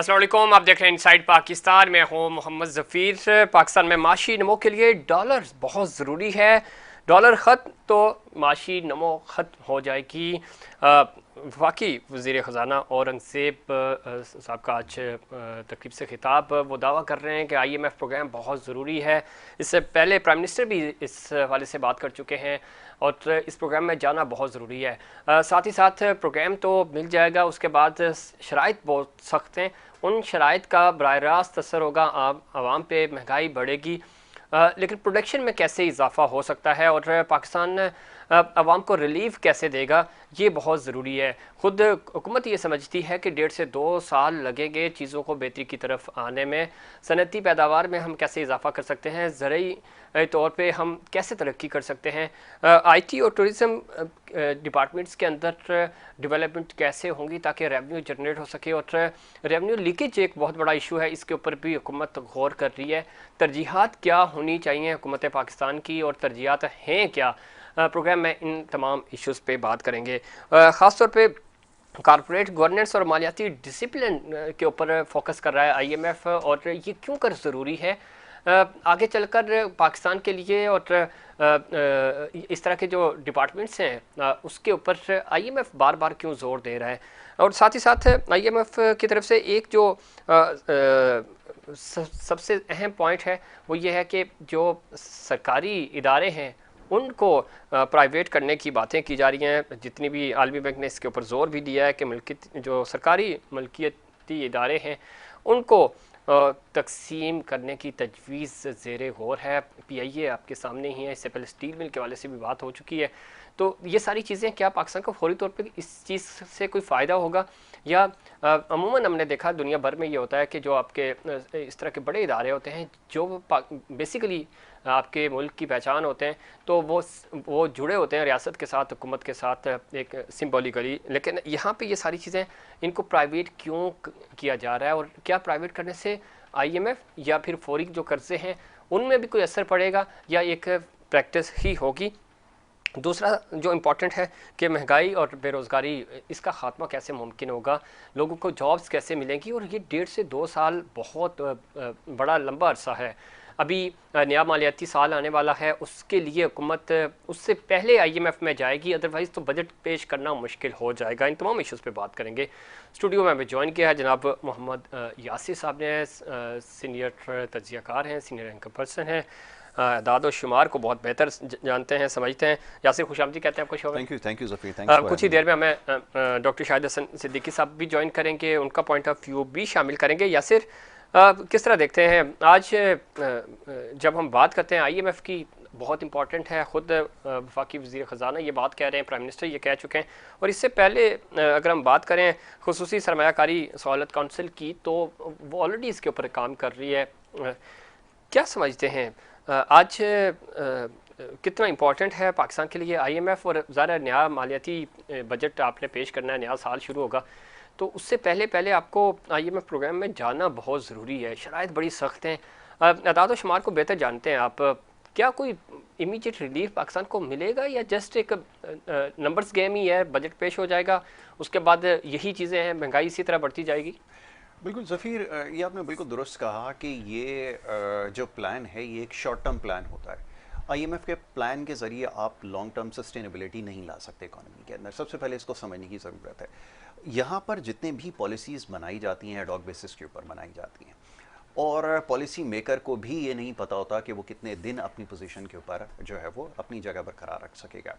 अस्सलाम वालेकुम, आप देख रहे हैं इनसाइड पाकिस्तान। मैं हूँ मोहम्मद ज़फ़ीर। पाकिस्तान में माशी नमो के लिए डॉलर बहुत ज़रूरी है। डॉलर ख़त्म तो माशी नमो ख़त्म हो जाएगी। वाकई वज़ीर ख़जाना औरंगज़ेब साहब का आज तकरीब से ख़िताब वो दावा कर रहे हैं कि IMF प्रोग्राम बहुत ज़रूरी है। इससे पहले प्राइम मिनिस्टर भी इस हवाले से बात कर चुके हैं और इस प्रोग्राम में जाना बहुत ज़रूरी है। साथ ही साथ प्रोग्राम तो मिल जाएगा, उसके बाद शराइत बहुत सख्त हैं। उन शराइत का बराह रास्त असर होगा आवाम पे, महंगाई बढ़ेगी। लेकिन प्रोडक्शन में कैसे इजाफा हो सकता है और पाकिस्तान आवाम को रिलीफ कैसे देगा, ये बहुत ज़रूरी है। ख़ुद हुकूमत ये समझती है कि 1.5 से 2 साल लगेंगे चीज़ों को बेहतरी की तरफ आने में। सनती पैदावार में हम कैसे इजाफा कर सकते हैं, ज़रूरी तौर पे हम कैसे तरक्की कर सकते हैं, IT और टूरिज़म डिपार्टमेंट्स के अंदर डेवलपमेंट कैसे होंगी ताकि रेवेन्यू जनरेट हो सके। और रेवेन्यू लीकेज एक बहुत बड़ा इशू है, इसके ऊपर भी हुकूमत गौर कर रही है। तरजीहात क्या होनी चाहिए हुकूमत पाकिस्तान की और तरजीहात हैं क्या। प्रोग्राम में इन तमाम इश्यूज़ पे बात करेंगे। ख़ास तौर पे कॉर्पोरेट गवर्नेंस और मालियाती डिसिप्लिन के ऊपर फोकस कर रहा है IMF, और ये क्यों कर ज़रूरी है आगे चलकर पाकिस्तान के लिए। और इस तरह के जो डिपार्टमेंट्स हैं उसके ऊपर IMF बार बार क्यों ज़ोर दे रहा है। और साथ ही साथ IMF की तरफ से एक जो सबसे अहम पॉइंट है वो ये है कि जो सरकारी इदारे हैं उनको प्राइवेट करने की बातें की जा रही हैं। जितनी भी आलमी बैंक ने इसके ऊपर ज़ोर भी दिया है कि मल्कियत जो सरकारी मल्कियती इदारे हैं उनको तकसीम करने की तजवीज़ ज़ेर गौर है। PIA आपके सामने ही है, इससे पहले स्टील मिल के वाले से भी बात हो चुकी है। तो ये सारी चीज़ें क्या पाकिस्तान को फौरी तौर पे इस चीज़ से कोई फ़ायदा होगा, या अमूमन हमने देखा दुनिया भर में ये होता है कि जो आपके इस तरह के बड़े इदारे होते हैं जो बेसिकली आपके मुल्क की पहचान होते हैं, तो वो जुड़े होते हैं रियासत के साथ, हुकूमत के साथ एक सिम्बॉलिकली। लेकिन यहाँ पे ये सारी चीज़ें इनको प्राइवेट क्यों किया जा रहा है, और क्या प्राइवेट करने से IMF या फिर फौरी जो कर्जे हैं उनमें भी कोई असर पड़ेगा, या एक प्रैक्टिस ही होगी। दूसरा जो इम्पॉर्टेंट है कि महंगाई और बेरोज़गारी, इसका ख़ात्मा कैसे मुमकिन होगा, लोगों को जॉब्स कैसे मिलेंगी। और ये 1.5 से 2 साल बहुत बड़ा लंबा अरसा है। अभी नया मालियाती साल आने वाला है, उसके लिए हुकूमत उससे पहले IMF में जाएगी, अदरवाइज़ तो बजट पेश करना मुश्किल हो जाएगा। इन तमाम इश्यूज़ पे बात करेंगे। स्टूडियो में हमें ज्वाइन किया है जनाब मोहम्मद यासिर साहब ने, सीनियर तज्ज़ियाकार हैं, सीनियर एंकर पर्सन हैं, अदाद और शुमार को बहुत बेहतर जानते हैं, समझते हैं। यासिर खुशामदी कहते हैं आपको शो में। थैंक यू ज़फ़ीर, थैंक्स फॉर कुछ ही हैविंग देर में हमें डॉक्टर शाहिद हसन सिद्दीकी साहब भी ज्वाइन करेंगे, उनका पॉइंट ऑफ व्यू भी शामिल करेंगे। यासिर, किस तरह देखते हैं आज जब हम बात करते हैं IMF की, बहुत इंपॉर्टेंट है। ख़ुद वफाकी वज़ीर ख़जाना ये बात कह रहे हैं, प्राइम मिनिस्टर ये कह चुके हैं। और इससे पहले अगर हम बात करें खुसूसी सरमायाकारी सहूलत काउंसिल की, तो वो ऑलरेडी इसके ऊपर काम कर रही है। क्या समझते हैं आज कितना इम्पोर्टेंट है पाकिस्तान के लिए IMF, और ज़रा नया मालियाती बजट आपने पेश करना है, नया साल शुरू होगा, तो उससे पहले पहले आपको IMF प्रोग्राम में जाना बहुत ज़रूरी है। शराइत बड़ी सख्त हैं, अदाद व शुमार को बेहतर जानते हैं आप। क्या कोई इमीडिएट रिलीफ पाकिस्तान को मिलेगा, या जस्ट एक नंबर्स गेम ही है, बजट पेश हो जाएगा, उसके बाद यही चीज़ें हैं, महंगाई इसी तरह बढ़ती जाएगी? बिल्कुल ज़फ़ीर, ये आपने बिल्कुल दुरुस्त कहा कि ये जो प्लान है ये एक शॉर्ट टर्म प्लान होता है। IMF के प्लान के ज़रिए आप लॉन्ग टर्म सस्टेनेबिलिटी नहीं ला सकते इकॉनमी के अंदर। सबसे पहले इसको समझने की ज़रूरत है। यहाँ पर जितने भी पॉलिसीज़ बनाई जाती हैं एडॉक बेसिस के ऊपर बनाई जाती हैं, और पॉलिसी मेकर को भी ये नहीं पता होता कि वो कितने दिन अपनी पोजीशन के ऊपर जो है वो अपनी जगह बरकरार रख सकेगा।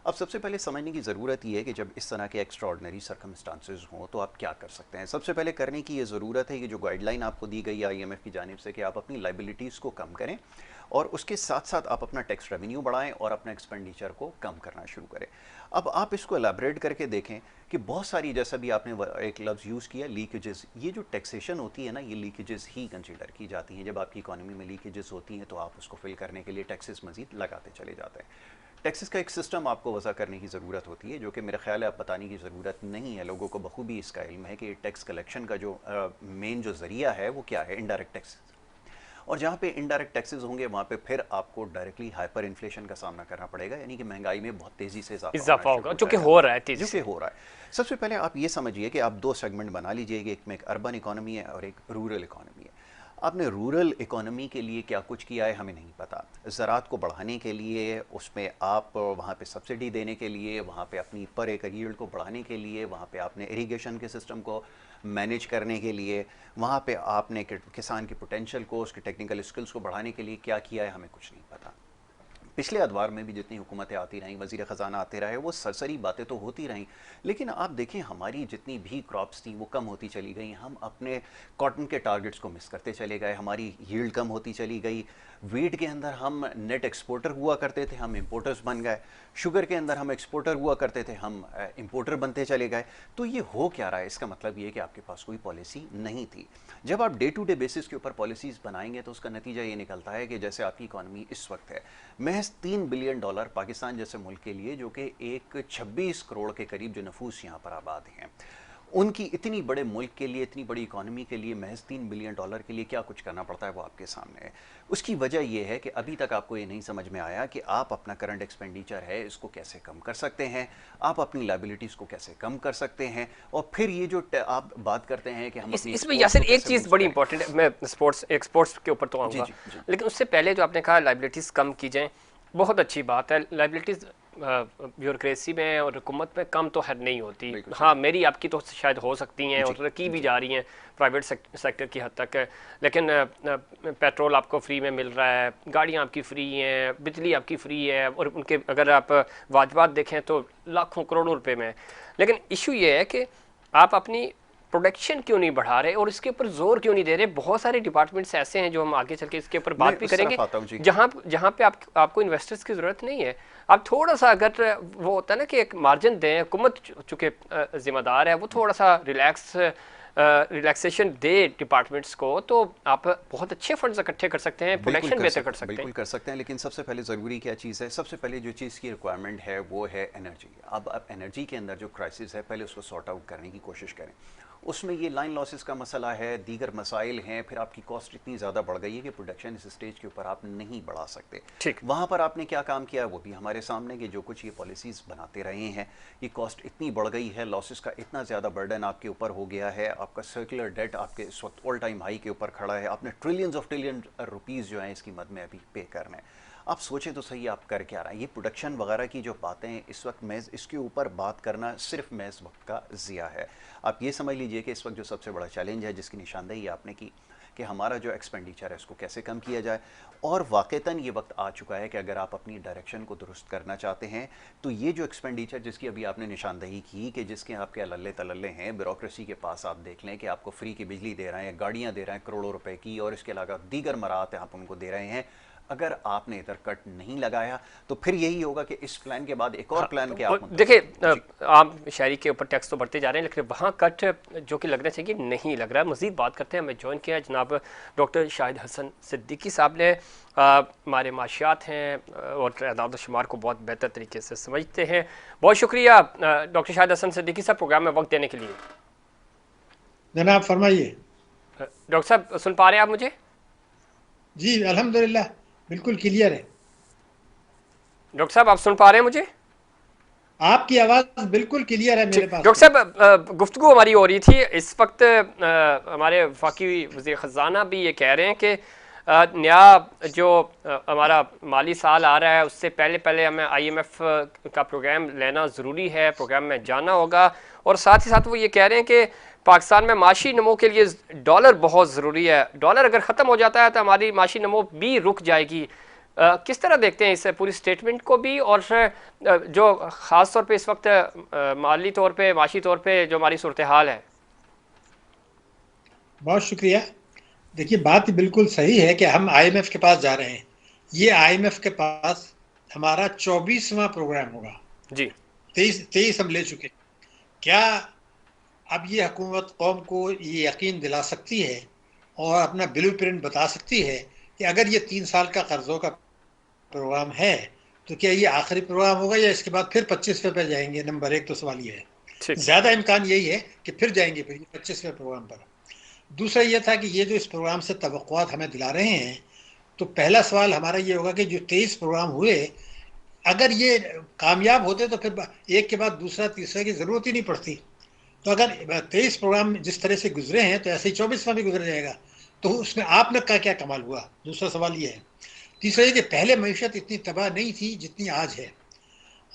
अब सबसे पहले समझने की ज़रूरत ये है कि जब इस तरह के एक्स्ट्राऑर्डिनरी सर्कमस्टांसेस हों तो आप क्या कर सकते हैं। सबसे पहले करने की ये ज़रूरत है कि जो गाइडलाइन आपको दी गई है IMF की जानिब से कि आप अपनी लाइबिलिटीज़ को कम करें, और उसके साथ साथ आप अपना टैक्स रेवेन्यू बढ़ाएं और अपना एक्सपेंडिचर को कम करना शुरू करें। अब आप इसको एलैबोरेट करके देखें कि बहुत सारी, जैसा भी आपने एक लफ्ज़ यूज़ किया, लीकेजेस, ये जो टैक्सेशन होती है ना, ये लीकेजेस ही कंसिडर की जाती हैं। जब आपकी इकोनॉमी में लीकेजेस होती हैं तो आप उसको फिल करने के लिए टैक्सेस मज़ीद लगाते चले जाते हैं। टैक्सेस का एक सिस्टम आपको वज़ा करने की ज़रूरत होती है, जो कि मेरे ख्याल है अब बताने की ज़रूरत नहीं है, लोगों को बखूबी इसका इल्म है कि टैक्स कलेक्शन का जो मेन जो ज़रिया है वो क्या है, इनडायरेक्ट टैक्स। और जहाँ पे इनडायरेक्ट टैक्सेस होंगे वहाँ पे फिर आपको डायरेक्टली हाइपर इन्फ्लेशन का सामना करना पड़ेगा, यानी कि महंगाई में बहुत तेज़ी से इजाफा होना इजाफा शुरू होगा हो जो कि जाएगा, हो रहा है तेजी जो कि से। हो रहा है। सबसे पहले आप ये समझिए कि आप दो सेगमेंट बना लीजिए, एक में एक अर्बन इकोनॉमी है और एक रूरल इकोनॉमी है। आपने रूरल इकोनॉमी के लिए क्या कुछ किया है हमें नहीं पता। ज़राअत को बढ़ाने के लिए, उसमें आप वहाँ पे सब्सिडी देने के लिए, वहाँ पे अपनी पर एकड़ यील्ड को बढ़ाने के लिए, वहाँ पे आपने इरिगेशन के सिस्टम को मैनेज करने के लिए, वहाँ पे आपने किसान की पोटेंशियल को, उसके टेक्निकल स्किल्स को बढ़ाने के लिए क्या किया है हमें कुछ नहीं पता। पिछले अदवार में भी जितनी हुकूमतें आती रहीं, वज़ीर ख़जाना आते रहे, वो सरसरी बातें तो होती रहीं, लेकिन आप देखें हमारी जितनी भी क्रॉप्स थी वो कम होती चली गई। हम अपने कॉटन के टारगेट्स को मिस करते चले गए, हमारी यील्ड कम होती चली गई। वीट के अंदर हम नेट एक्सपोर्टर हुआ करते थे, हम इंपोर्टर्स बन गए। शुगर के अंदर हम एक्सपोर्टर हुआ करते थे, हम इंपोर्टर बनते चले गए। तो ये हो क्या रहा है? इसका मतलब ये है कि आपके पास कोई पॉलिसी नहीं थी। जब आप डे टू डे बेसिस के ऊपर पॉलिसीज़ बनाएंगे तो उसका नतीजा ये निकलता है कि जैसे आपकी इकॉनमी इस वक्त है, महज $3 बिलियन पाकिस्तान जैसे मुल्क के लिए, जो कि एक 26 करोड़ के करीब जो नफूस यहाँ पर आबाद हैं, उनकी इतनी बड़े मुल्क के लिए, इतनी बड़ी इकॉनमी के लिए महज $3 बिलियन के लिए क्या कुछ करना पड़ता है वो आपके सामने है। उसकी वजह यह है कि अभी तक आपको ये नहीं समझ में आया कि आप अपना करंट एक्सपेंडिचर है इसको कैसे कम कर सकते हैं, आप अपनी लायबिलिटीज़ को कैसे कम कर सकते हैं, और फिर ये जो आप बात करते हैं कि हम अपनी इसमें exports यासिर को एक कैसे चीज़ boost बड़ी करें। इंपॉर्टेंट है, मैं एक्सपोर्ट्स के ऊपर तो जी आऊँगा, जी जी। लेकिन उससे पहले जो आपने कहा लाइबिलिटीज़ कम की जाएँ, बहुत अच्छी बात है। लाइबिलिटीज़ ब्यूरोक्रेसी में और हुकूमत में कम तो हर नहीं होती। बिल्कुल हाँ, सही। मेरी आपकी तो शायद हो सकती हैं जी और की भी जी। जा रही हैं प्राइवेट सेक्टर की हद तक है, लेकिन पेट्रोल आपको फ्री में मिल रहा है, गाड़ियाँ आपकी फ्री हैं, बिजली आपकी फ्री है, और उनके अगर आप वाजबात देखें तो लाखों करोड़ों रुपए में है। लेकिन इशू ये है कि आप अपनी प्रोडक्शन क्यों नहीं बढ़ा रहे और इसके ऊपर जोर क्यों नहीं दे रहे। बहुत सारे डिपार्टमेंट्स ऐसे हैं जो हम आगे चल के इसके ऊपर मैं बात भी उस करेंगे, तरफ आता हूँ जी। जहाँ जहाँ पे आपको इन्वेस्टर्स की ज़रूरत नहीं है। आप थोड़ा सा अगर वो होता है ना कि एक मार्जिन दें, हुकूमत चूँकि जिम्मेदार है, वो थोड़ा सा रिलैक्सेशन दे डिपार्टमेंट्स को, तो आप बहुत अच्छे फंड्स इकट्ठे कर सकते हैं, बिल्कुल प्रोडक्शन कर बेहतर कर सकते सकते हैं। बिल्कुल कर सकते हैं, लेकिन सबसे पहले ज़रूरी क्या चीज़ है? सबसे पहले जो चीज़ की रिक्वायरमेंट है वो है एनर्जी। अब आप एनर्जी के अंदर जो क्राइसिस है पहले उसको सॉर्ट आउट करने की कोशिश करें। उसमें ये लाइन लॉसेस का मसला है, दीगर मसाइल हैं, फिर आपकी कॉस्ट इतनी ज़्यादा बढ़ गई है कि प्रोडक्शन इस स्टेज के ऊपर आप नहीं बढ़ा सकते। ठीक। वहाँ पर आपने क्या काम किया वो भी हमारे सामने, कि जो कुछ ये पॉलिसीज़ बनाते रहे हैं, ये कॉस्ट इतनी बढ़ गई है, लॉसेस का इतना ज़्यादा बर्डन आपके ऊपर हो गया है, आपका सर्कुलर डेट आपके इस वक्त ऑल टाइम हाई के ऊपर खड़ा है, आपने ट्रिलियंस ऑफ ट्रिलियन रुपीज़ जो हैं इसकी मद में अभी पे करना है। आप सोचें तो सही, आप कर क्या रहे हैं? ये प्रोडक्शन वगैरह की जो बातें इस वक्त महज इसके ऊपर बात करना सिर्फ महज वक्त का ज़िया है। आप ये समझ लीजिए कि इस वक्त जो सबसे बड़ा चैलेंज है जिसकी निशानदेही आपने की कि हमारा जो एक्सपेंडिचर है उसको कैसे कम किया जाए, और वाक़तन ये वक्त आ चुका है कि अगर आप अपनी डायरेक्शन को दुरुस्त करना चाहते हैं तो ये जो एक्सपेंडिचर जिसकी अभी आपने निशानदेही की कि जिसके आपके अल्ले तल्ले हैं, ब्यूरोक्रेसी के पास आप देख लें कि आपको फ्री की बिजली दे रहे हैं, गाड़ियाँ दे रहे हैं करोड़ों रुपए की, और इसके अलावा दीगर मराहत आप उनको दे रहे हैं। अगर आपने इधर कट नहीं लगाया तो फिर यही होगा कि इस प्लान के बाद एक और प्लान के आप देखिए, आम शहरी के ऊपर टैक्स तो बढ़ते जा रहे हैं, लेकिन वहाँ कट जो कि लगना चाहिए नहीं लग रहा है। मज़ीद बात करते हैं, हमें ज्वाइन किया है जनाब डॉक्टर शाहिद हसन सिद्दीकी साहब ने। हमारे माशियात हैं और अदाद शुमार को बहुत बेहतर तरीके से समझते हैं। बहुत शुक्रिया डॉक्टर शाहिद हसन सिद्दीकी साहब प्रोग्राम में वक्त देने के लिए। जनाब फरमाइए। डॉक्टर साहब सुन पा रहे हैं आप मुझे? जी अल्हम्दुलिल्लाह बिल्कुल क्लियर है। डॉक्टर साहब आप सुन पा रहे हैं मुझे? आपकी आवाज़ बिल्कुल क्लियर है मेरे पास। डॉक्टर साहब गुफ्तगू हमारी हो रही थी इस वक्त, हमारे वफाकी वज़ीर ख़जाना भी ये कह रहे हैं कि नया जो हमारा माली साल आ रहा है उससे पहले पहले हमें IMF का प्रोग्राम लेना ज़रूरी है, प्रोग्राम में जाना होगा, और साथ ही साथ वो ये कह रहे हैं कि पाकिस्तान में माशी नमो के लिए डॉलर बहुत ज़रूरी है। डॉलर अगर ख़त्म हो जाता है तो हमारी माशी नमो भी रुक जाएगी। किस तरह देखते हैं इस पूरी स्टेटमेंट को भी, और जो ख़ास तौर पे इस वक्त माली तौर पे, माशी तौर पे जो हमारी सूरत हाल है? बहुत शुक्रिया। देखिए बात बिल्कुल सही है कि हम IMF के पास जा रहे हैं। ये IMF के पास हमारा 24वां प्रोग्राम होगा जी। 23 हम ले चुके। क्या अब ये हुकूमत कौम को ये यकीन दिला सकती है और अपना ब्लूप्रिंट बता सकती है कि अगर ये 3 साल का कर्जों का प्रोग्राम है तो क्या ये आखिरी प्रोग्राम होगा या इसके बाद फिर 25वें पे जाएंगे? नंबर 1 तो सवाल ये है। ज़्यादा इम्कान यही है कि फिर जाएंगे फिर 25वें प्रोग्राम पर। दूसरा ये था कि ये जो इस प्रोग्राम से तवक्कुआत हमें दिला रहे हैं, तो पहला सवाल हमारा ये होगा कि जो 23 प्रोग्राम हुए, अगर ये कामयाब होते तो फिर एक के बाद दूसरा तीसरा की ज़रूरत ही नहीं पड़ती। तो अगर 23 प्रोग्राम जिस तरह से गुजरे हैं तो ऐसे ही 24वां भी गुजर जाएगा, तो उसमें आपने का क्या कमाल हुआ? दूसरा सवाल ये है। तीसरा ये कि पहले मईशत इतनी तबाह नहीं थी जितनी आज है,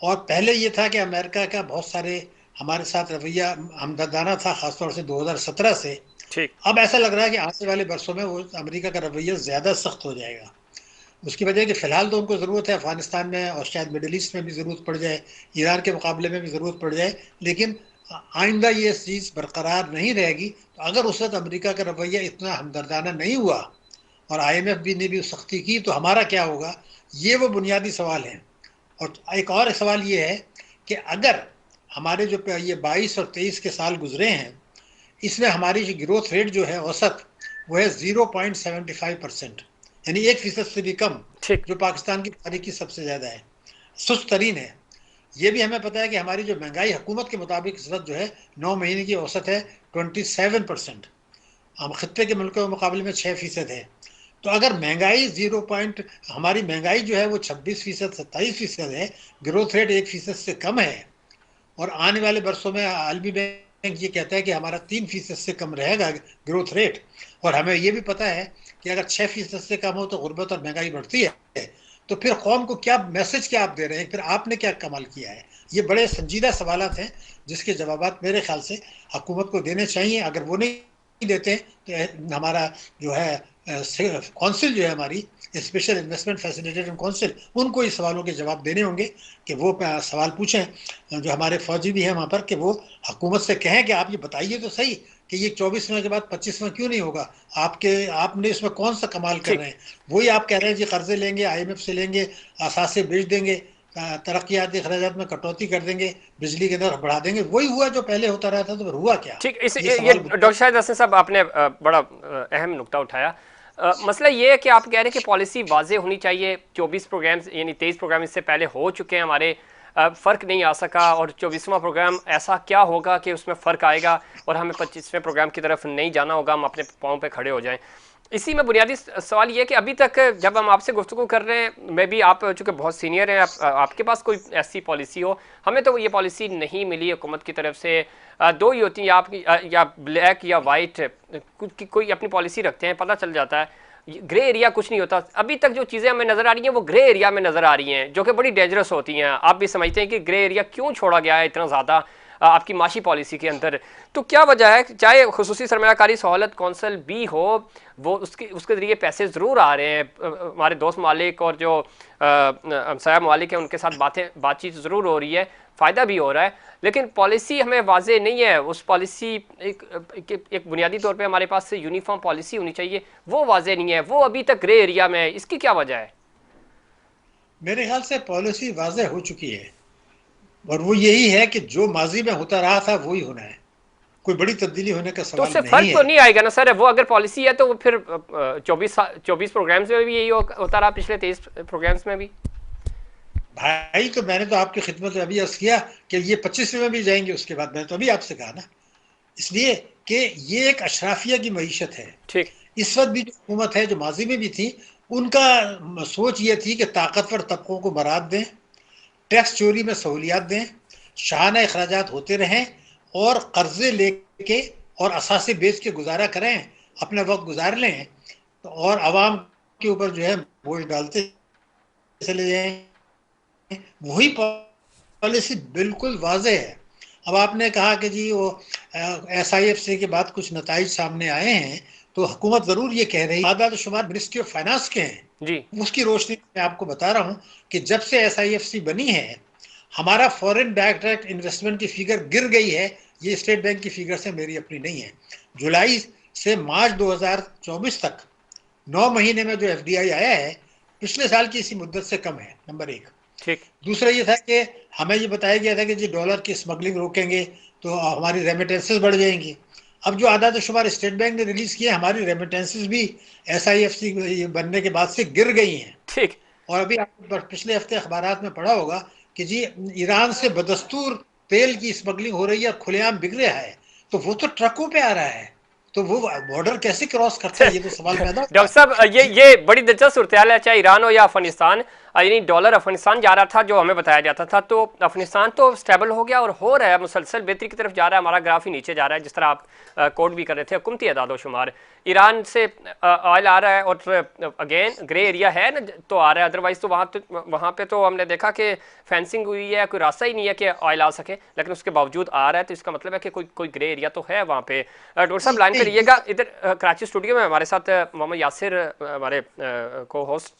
और पहले ये था कि अमेरिका का बहुत सारे हमारे साथ रवैया हमदर्दाना था, ख़ासतौर से 2017 से। ठीक। अब ऐसा लग रहा है कि आने वाले बरसों में वो अमेरिका का रवैया ज़्यादा सख्त हो जाएगा। उसकी वजह कि फ़िलहाल तो उनको ज़रूरत है अफ़गानिस्तान में, और शायद मिडल ईस्ट में भी ज़रूरत पड़ जाए, ईरान के मुकाबले में भी ज़रूरत पड़ जाए, लेकिन आइंदा ये चीज़ बरकरार नहीं रहेगी। तो अगर उस वक्त अमेरिका का रवैया इतना हमदर्दाना नहीं हुआ और IMF भी ने भी सख्ती की, तो हमारा क्या होगा? ये वो बुनियादी सवाल हैं। और एक और सवाल ये है कि अगर हमारे जो ये 22 और 23 के साल गुजरे हैं, इसमें हमारी जो ग्रोथ रेट जो है औसत, वो है 0.75%, यानी 1% से भी कम, ठीक। जो पाकिस्तान की तारीख की सबसे ज़्यादा है, सुस्त तरीन है। ये भी हमें पता है कि हमारी जो महंगाई हुकूमत के मुताबिक इस वक्त जो है 9 महीने की औसत है 27%, हम खत्े के मुल्कों के मुकाबले में 6% है। तो अगर महंगाई हमारी महंगाई जो है वो 26%, 27% है, ग्रोथ रेट 1% से कम है, और आने वाले बरसों में आलमी बैंक ये कहता है कि हमारा 3% से कम रहेगा ग्रोथ रेट, और हमें ये भी पता है कि अगर 6% से कम हो तो गुर्बत और महंगाई बढ़ती है, तो फिर कौम को क्या मैसेज क्या आप दे रहे हैं? फिर आपने क्या कमाल किया है? ये बड़े संजीदा सवालात हैं जिसके जवाबात मेरे ख्याल से हुकूमत को देने चाहिए। अगर वो नहीं देते तो हमारा जो है कौंसिल जो है हमारी स्पेशल इन्वेस्टमेंट फैसिलिटेटर कौंसिल, उनको इस सवालों के जवाब देने होंगे कि वो सवाल पूछें, जो हमारे फौजी भी हैं वहाँ पर, कि वो हुकूमत से कहें कि आप ये बताइए तो सही कि ये 24वें के बाद 25वां क्यों नहीं होगा? आपने इसमें कौन सा कमाल कर ठीक। रहे हैं? वही आप कह रहे हैं जी कर्जे लेंगे, IMF से लेंगे, असासे बेच देंगे, तरक्याती अखराजात में कटौती कर देंगे, बिजली के दर बढ़ा देंगे। वही हुआ जो पहले होता रहा था, तो फिर हुआ क्या? ठीक। इस ये ये सवाल डॉक्टर शाहिद हसन साहब, आपने बड़ा अहम नुकता उठाया। मसला ये है कि आप कह रहे हैं कि पॉलिसी वाजे होनी चाहिए। 24 प्रोग्राम यानी 23 प्रोग्राम इससे पहले हो चुके हैं हमारे, फ़र्क नहीं आ सका, और 24वां प्रोग्राम ऐसा क्या होगा कि उसमें फ़र्क आएगा और हमें 25वें प्रोग्राम की तरफ नहीं जाना होगा, हम अपने पाँव पे खड़े हो जाएं। इसी में बुनियादी सवाल ये है कि अभी तक जब हम आपसे गुफ्तगू कर रहे हैं, मैं भी, आप चूँकि बहुत सीनियर हैं, आपके पास कोई ऐसी पॉलिसी हो, हमें तो ये पॉलिसी नहीं मिली हुकूमत की तरफ से। दो ही होती हैं, या आपकी या ब्लैक या वाइट, कोई अपनी पॉलिसी रखते हैं, पता चल जाता है। ग्रे एरिया कुछ नहीं होता। अभी तक जो चीज़ें हमें नज़र आ रही हैं वो ग्रे एरिया में नज़र आ रही हैं, जो कि बड़ी डेंजरस होती हैं। आप भी समझते हैं कि ग्रे एरिया क्यों छोड़ा गया है इतना ज़्यादा आपकी माशी पॉलिसी के अंदर? तो क्या वजह है? चाहे खुसूसी सरमायाकारी सहूलत कौंसल भी हो, वो उसके ज़रिए पैसे ज़रूर आ रहे हैं, हमारे दोस्त मालिक और जो हमसाया ममालिक हैं उनके साथ बातचीत ज़रूर हो रही है, फ़ायदा भी हो रहा है, लेकिन पॉलिसी हमें वाजे नहीं है। उस पॉलिसी एक बुनियादी तौर पे हमारे पास से यूनिफॉर्म पॉलिसी होनी चाहिए, वो वाजे नहीं है, वो अभी तक ग्रे एरिया में है। इसकी क्या वजह है? मेरे ख्याल से पॉलिसी वाज़ेह हो चुकी है, और वो यही है कि जो माजी में होता रहा था वही होना है। कोई बड़ी तब्दीली होने का तो सवाल उससे नहीं फ़र्क तो है। नहीं आएगा ना सर? वो अगर पॉलिसी है तो वो फिर 24 प्रोग्राम्स में भी यही होता रहा, पिछले 23 प्रोग्राम्स में भी। भाई तो मैंने तो आपकी खिदमत में अभी अर्ज किया कि ये 25वें में भी जाएंगे उसके बाद। मैंने तो अभी आपसे कहा ना, इसलिए कि ये एक अशराफिया की मईशत है। ठीक। इस वक्त भी जो हुकूमत है, जो माजी में भी थी, उनका सोच ये थी कि ताकतवर तबकों को बरात दें, टैक्स चोरी में सहूलियात दें, शाहाना अखराजात होते रहें, और कर्जे लेके और असासे बेच के गुजारा करें, अपना वक्त गुजार लें, तो और आवाम के ऊपर जो है बोझ डालते चले जाएं। वही पॉलिसी बिल्कुल वाज़ेह है। अब आपने कहा कि जी वो SIFC के बाद कुछ नताइज सामने आए हैं, तो हुकूमत ज़रूर ये कह रही है। आदाद शुमार मिनिस्ट्री ऑफ फाइनेंस के हैं, जी। उसकी रोशनी में आपको बता रहा हूँ कि जब से SIFC बनी है, हमारा फॉरेन डायरेक्ट इन्वेस्टमेंट की फिगर गिर गई है। ये स्टेट बैंक की फिगर से, मेरी अपनी नहीं है। जुलाई से मार्च 2024 तक 9 महीने में जो FDI आया है, पिछले साल की इसी मुद्दत से कम है, नंबर एक। ठीक। दूसरा ये था कि हमें ये बताया गया था कि जी डॉलर की स्मगलिंग रोकेंगे तो हमारी रेमिटेंसेस बढ़ जाएंगी। अब जो आदाद शुमार स्टेट बैंक ने रिलीज किए, हमारी रेमिटेंसेस भी SIFC बनने के बाद से गिर गई हैं। ठीक। और अभी आप पिछले हफ्ते अखबारात में पढ़ा होगा कि जी ईरान से बदस्तूर तेल की स्मगलिंग हो रही है, खुलेआम बिक रहा है, तो वो तो ट्रकों पे आ रहा है। तो वो बॉर्डर कैसे क्रॉस करता है, ये तो सवाल पैदा होता डॉक्टर साहब ये बड़ी दिलचस्प सूरत है, चाहे ईरान हो या अफगानिस्तान। यानी डॉलर अफगानिस्तान जा रहा था जो हमें बताया जाता था, तो अफगानिस्तान तो स्टेबल हो गया और हो रहा है, मुसलसल बेहतरी की तरफ जा रहा है, हमारा ग्राफ ही नीचे जा रहा है, जिस तरह आप कोड भी कर रहे थे हुकूमती अदाद-ओ-शुमार। ईरान से ऑयल आ रहा है और अगेन ग्रे एरिया है ना, तो आ रहा है, अदरवाइज तो वहाँ पे तो हमने देखा कि फेंसिंग हुई है, कोई रास्ता ही नहीं है कि ऑयल आ सके, लेकिन उसके बावजूद आ रहा है, तो इसका मतलब है कि कोई ग्रे एरिया तो है वहाँ पे। डॉक्टर साहब लाइन पे है। रहिएगा। इधर कराची स्टूडियो में हमारे साथ मोहम्मद यासिर, हमारे को होस्ट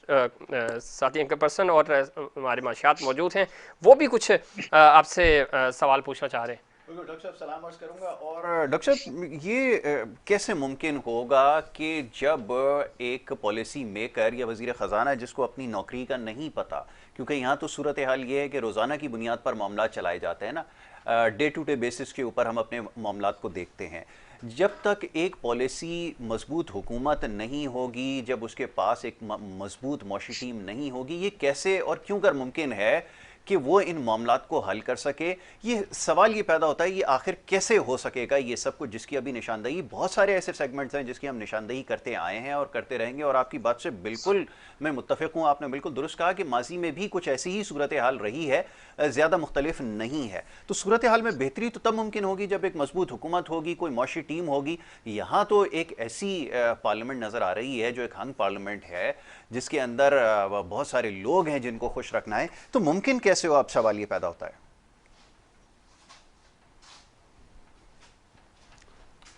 साथी एंकर पर्सन और हमारे माशियात मौजूद हैं, वो भी कुछ आपसे सवाल पूछना चाह रहे हैं। बिल्कुल डॉक्टर साहब, सलाम अर्ज करूंगा। और डॉक्टर साहब, ये कैसे मुमकिन होगा कि जब एक पॉलिसी मेकर या वज़ीर ख़जाना जिसको अपनी नौकरी का नहीं पता, क्योंकि यहाँ तो सूरत हाल ये है कि रोज़ाना की बुनियाद पर मामला चलाए जाते हैं ना, डे टू डे बेसिस के ऊपर हम अपने मामलात को देखते हैं, जब तक एक पॉलिसी मजबूत हुकूमत नहीं होगी, जब उसके पास एक मजबूत मौशी टीम नहीं होगी, ये कैसे और क्यों कर मुमकिन है कि वो इन मामलात को हल कर सके? ये सवाल ये पैदा होता है, ये आखिर कैसे हो सकेगा ये सब कुछ, जिसकी अभी निशानदेही बहुत सारे ऐसे सेगमेंट्स हैं जिसकी हम निशानदेही करते आए हैं और करते रहेंगे। और आपकी बात से बिल्कुल मैं मुत्तफ़िक़ हूँ, आपने बिल्कुल दुरुस्त कहा कि माजी में भी कुछ ऐसी ही सूरत हाल रही है, ज़्यादा मुख्तलिफ नहीं है। तो सूरत हाल में बेहतरी तो तब मुमकिन होगी जब एक मजबूत हुकूमत होगी, कोई मौशी टीम होगी। यहाँ तो एक ऐसी पार्लियामेंट नज़र आ रही है जो एक हंग पार्लियामेंट है, जिसके अंदर बहुत सारे लोग हैं जिनको खुश रखना है। तो मुमकिन कैसे हो, आप सवाल ये पैदा होता है।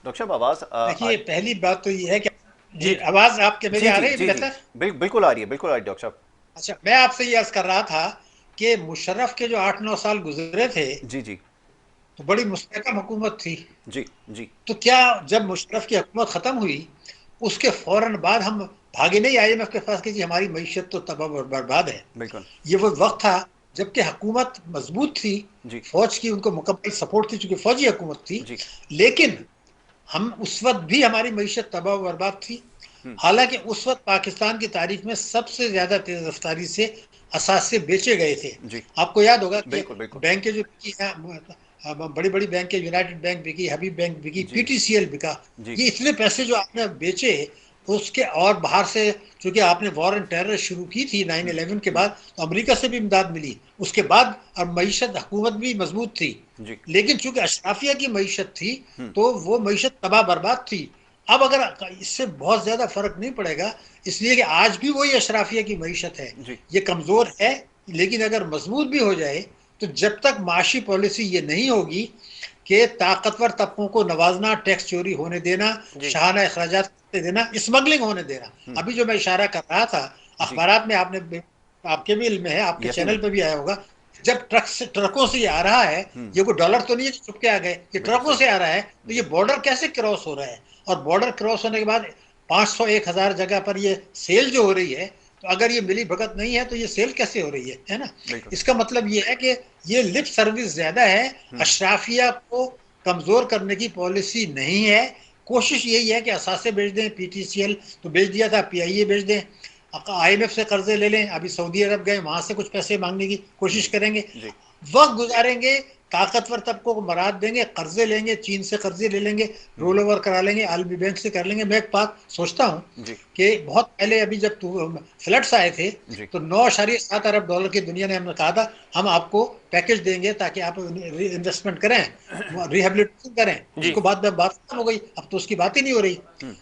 डॉक्टर साहब आवाज देखिए, पहली बात तो ये है कि जी आवाज आपके मेरी जी आ जी रही है जी जी, बेहतर? बिल्कुल आ रही है, बिल्कुल आ रही है डॉक्टर साहब। अच्छा, मैं आपसे ये अर्ज कर रहा था कि मुशर्रफ के जो 8-9 साल गुजरे थे, जी जी तो बड़ी मुस्तहकम हुकूमत थी। जी जी तो क्या जब मुशर्रफ की हुकूमत खत्म हुई, उसके फौरन बाद हम भागे नहीं IMF के पास कि जी हमारी मईशत तो तबाह और बर्बाद है? बिल्कुल ये वो वक्त था जबकि हुकूमत मजबूत थी, जी फौज की उनको मुकम्मल सपोर्ट थी, चूंकि फौजी हुकूमत थी। जी लेकिन हम उस वक्त भी हमारी मईशत तबाह और बर्बाद थी। हालांकि उस वक्त पाकिस्तान की तारीख में सबसे ज्यादा तेज रफ्तारी से असासे बेचे गए थे। जी आपको याद होगा कि बिल्कुल बिल्कुल बैंकें जो बिकी हैं, बड़ी बड़ी बैंकें, यूनाइटेड बैंक बिकी, हबीब बैंक बिकी, जी PTCL बिका। जी ये इतने पैसे जो आपने बेचे उसके, और बाहर से चूंकि आपने वॉर एंड टेरर शुरू की थी 9/11 के बाद, तो अमेरिका से भी इमदाद मिली उसके बाद, और मईशत हुकूमत भी मजबूत थी। जी लेकिन चूंकि अशराफिया की मईशत थी, तो वो मईशत तबाह बर्बाद थी। अब अगर इससे बहुत ज्यादा फर्क नहीं पड़ेगा, इसलिए कि आज भी वही अशराफिया की मईशत है। जी ये कमजोर है, लेकिन अगर मजबूत भी हो जाए, तो जब तक माशी पॉलिसी ये नहीं होगी कि ताकतवर तबकों को नवाजना, टैक्स चोरी होने देना, जी शाहाना अखराजात देना, स्मगलिंग होने देना। अभी जो मैं इशारा कर रहा था, जी अखबारात में आपने, आपके भी इल्म में है, आपके चैनल यकीनन पे भी आया होगा, जब ट्रकों से ये आ रहा है, ये कोई डॉलर तो नहीं है चुप के आ गए, ये बिल्कुल ट्रकों सही से आ रहा है, तो ये बॉर्डर कैसे क्रॉस हो रहा है? और बॉर्डर क्रॉस होने के बाद 500-1000 जगह पर ये सेल जो हो रही है, तो अगर ये मिली भगत नहीं है तो ये सेल कैसे हो रही है ना? बिल्कुल इसका मतलब ये है कि ये लिप सर्विस ज्यादा है, अशराफिया को कमजोर करने की पॉलिसी नहीं है। कोशिश यही है कि असासे बेच दें, PTCL तो बेच दिया था, PIA बेच दें, IMF से कर्जे ले लें, अभी सऊदी अरब गए, वहां से कुछ पैसे मांगने की कोशिश करेंगे, जी वक्त गुजारेंगे, ताकतवर तबकों को मराद देंगे, कर्जे लेंगे, चीन से कर्जे ले लेंगे, रोल ओवर करा लेंगे, आलमी बैंक से कर लेंगे। मैं एक बात सोचता हूँ जी कि बहुत पहले, अभी जब फ्लड्स आए थे, जी तो $9.7 अरब की दुनिया ने हमें कहा था हम आपको पैकेज देंगे ताकि आप इन्वेस्टमेंट करें, रिहेबिलिटेशन करें। जी उसको बाद में बात खत्म हो गई, अब तो उसकी बात ही नहीं हो रही।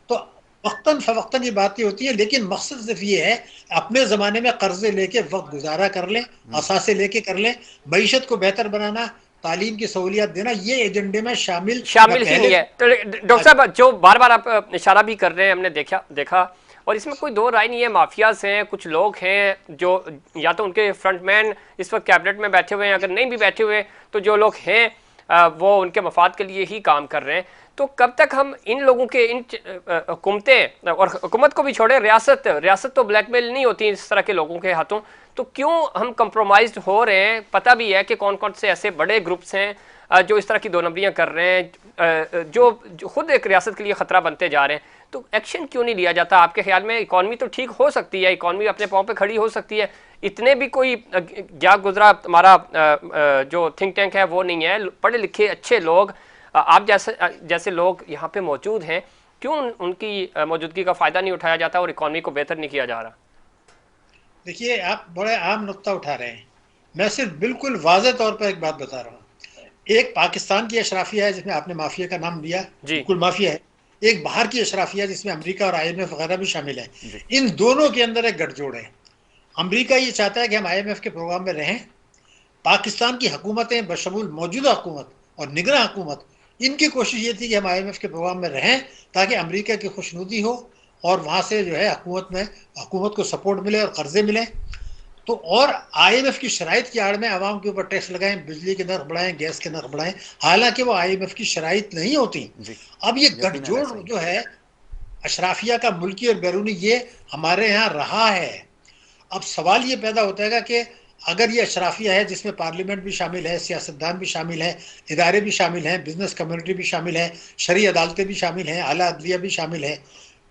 तो वक्तन फवक्तन ये बातें होती है, लेकिन मकसद सिर्फ ये है अपने ज़माने में कर्जे लेके वक्त गुजारा कर लें, असासे लेके कर लें, मईशत को बेहतर बनाना, तालीम की सहूलियत देना, ये एजेंडे में शामिल ही नहीं है। तो डॉक्टर साहब जो बार बार आप इशारा भी कर रहे हैं, हमने देखा और इसमें कोई दो राय नहीं है, माफियाज हैं, कुछ लोग हैं जो या तो उनके फ्रंटमैन इस वक्त कैबिनेट में बैठे हुए हैं, अगर नहीं भी बैठे हुए तो जो लोग हैं वो उनके मफाद के लिए ही काम कर रहे हैं। तो कब तक हम इन लोगों के, इन हुकूमतें, और हुकूमत को भी छोड़े, रियासत तो ब्लैकमेल नहीं होती इस तरह के लोगों के हाथों, तो क्यों हम कंप्रोमाइज हो रहे हैं? पता भी है कि कौन कौन से ऐसे बड़े ग्रुप्स हैं जो इस तरह की दो नंबरियाँ कर रहे हैं, जो खुद एक रियासत के लिए ख़तरा बनते जा रहे हैं। तो एक्शन क्यों नहीं लिया जाता आपके ख्याल में? इकॉनमी तो ठीक हो सकती है, इकॉनमी अपने पाँव पे खड़ी हो सकती है, इतने भी कोई क्या गुजरा हमारा जो थिंक टैंक है वो नहीं है, पढ़े लिखे अच्छे लोग आप जैसे लोग यहाँ पे मौजूद हैं, क्यों उनकी मौजूदगी का फ़ायदा नहीं उठाया जाता और इकॉनमी को बेहतर नहीं किया जा रहा? देखिए, आप बड़े आम नुक्ता उठा रहे हैं। मैं सिर्फ बिल्कुल वाज़ेह तौर पर एक बात बता रहा हूँ। एक पाकिस्तान की अशराफिया है जिसमें आपने माफिया का नाम लिया, जी। बिल्कुल माफिया है। एक बाहर की अशराफिया जिसमें अमेरिका और आईएमएफ वगैरह भी शामिल है। जी। इन दोनों के अंदर एक गठजोड़ है। अमेरिका ये चाहता है कि हम आईएमएफ के प्रोग्राम में रहें। पाकिस्तान की हुकूमतें बशमूल मौजूदा हुकूमत और निगरां हुकूमत, इनकी कोशिश ये थी कि हम आईएमएफ के प्रोग्राम में रहें ताकि अमेरिका की खुशनुदी हो और वहाँ से जो है हुकूमत को सपोर्ट मिले और कर्जे मिले। तो और आईएमएफ की शराइत की आड़ में आवाम के ऊपर टैक्स लगाएं, बिजली के नर्ख बढ़ाएं, गैस के नर्ख बढ़ाएं, हालांकि वो आईएमएफ की शराइत नहीं होती। जी, अब ये यकीनन गठजोड़ ऐसा ही जो है अशराफिया का, मुल्की और बैरूनी, ये हमारे यहाँ रहा है। अब सवाल ये पैदा होता है कि अगर ये अशराफिया है जिसमें पार्लियामेंट भी शामिल है, सियासतदान भी शामिल है, इदारे भी शामिल हैं, बिजनेस कम्युनिटी भी शामिल है, शरई अदालतें भी शामिल हैं, आला अदलिया भी शामिल है,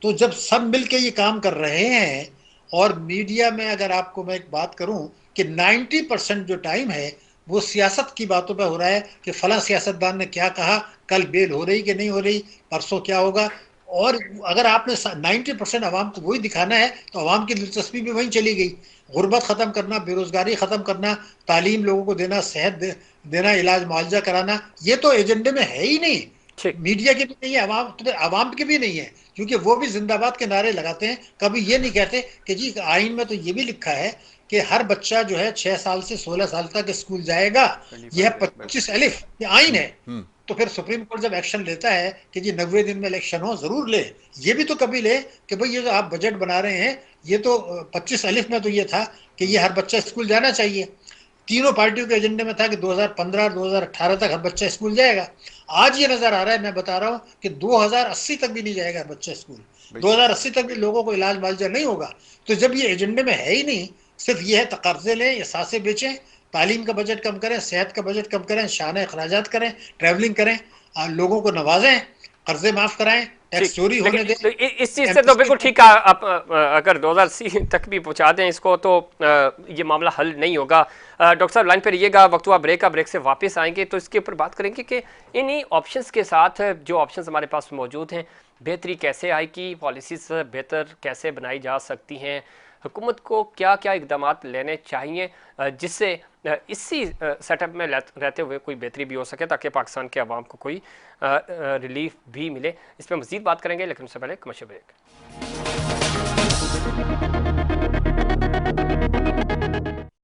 तो जब सब मिल के ये काम कर रहे हैं और मीडिया में अगर आपको मैं एक बात करूं कि 90% जो टाइम है वो सियासत की बातों पर हो रहा है कि फला सियासतदान ने क्या कहा, कल बेल हो रही कि नहीं हो रही, परसों क्या होगा। और अगर आपने 90% आवाम को वही दिखाना है तो आवाम की दिलचस्पी भी वहीं चली गई। गुर्बत ख़त्म करना, बेरोज़गारी ख़त्म करना, तालीम लोगों को देना, देना, इलाज मुआवजा कराना, ये तो एजेंडे में है ही नहीं। ठीक। मीडिया की भी नहीं है, आवाम की भी नहीं है, क्योंकि वो भी जिंदाबाद के नारे लगाते हैं। कभी ये नहीं कहते कि जी आइन में तो ये भी लिखा है कि हर बच्चा जो है 6 साल से 16 साल तक स्कूल जाएगा। यह 25 अलिफ ये आइन है। तो फिर सुप्रीम कोर्ट जब एक्शन लेता है कि जी 90 दिन में इलेक्शन हो, जरूर ले। ये भी तो कभी ले कि भाई ये जो आप बजट बना रहे हैं, ये तो 25 अलिफ में तो ये था कि ये हर बच्चा स्कूल जाना चाहिए। तीनों पार्टियों के एजेंडे में था कि 2015 और 2018 तक हर बच्चा स्कूल जाएगा। आज ये नजर आ रहा है, मैं बता रहा हूं कि 2080 तक भी नहीं जाएगा हर बच्चा स्कूल। 2080 तक भी लोगों को इलाज मुआवजा नहीं होगा। तो जब ये एजेंडे में है ही नहीं, सिर्फ ये है कर्जे लें या सांसें बेचें, तालीम का बजट कम करें, सेहत का बजट कम करें, शान अखराजात करें, ट्रैवलिंग करें, लोगों को नवाजें, कर्जे माफ कराएं, ठीक। टैक्स चोरी होने दें। तो इस चीज़ से तो बिल्कुल ठीक है। आप अगर 2080 तक भी पहुंचा दें इसको तो ये मामला हल नहीं होगा। डॉक्टर साहब लाइन पे रहिएगा, वक्त हुआ ब्रेक का, ब्रेक से वापस आएंगे तो इसके ऊपर बात करेंगे कि इन्हीं ऑप्शंस के साथ जो ऑप्शंस हमारे पास मौजूद हैं, बेहतरी कैसे आएगी, पॉलिसीज बेहतर कैसे बनाई जा सकती हैं, हुकूमत को क्या क्या इकदाम लेने चाहिए जिससे इसी सेटअप में रहते हुए कोई बेहतरी भी हो सके ताकि पाकिस्तान के अवाम को कोई रिलीफ भी मिले। इस पर मज़ीद बात करेंगे, लेकिन उससे पहले कमर्शियल ब्रेक।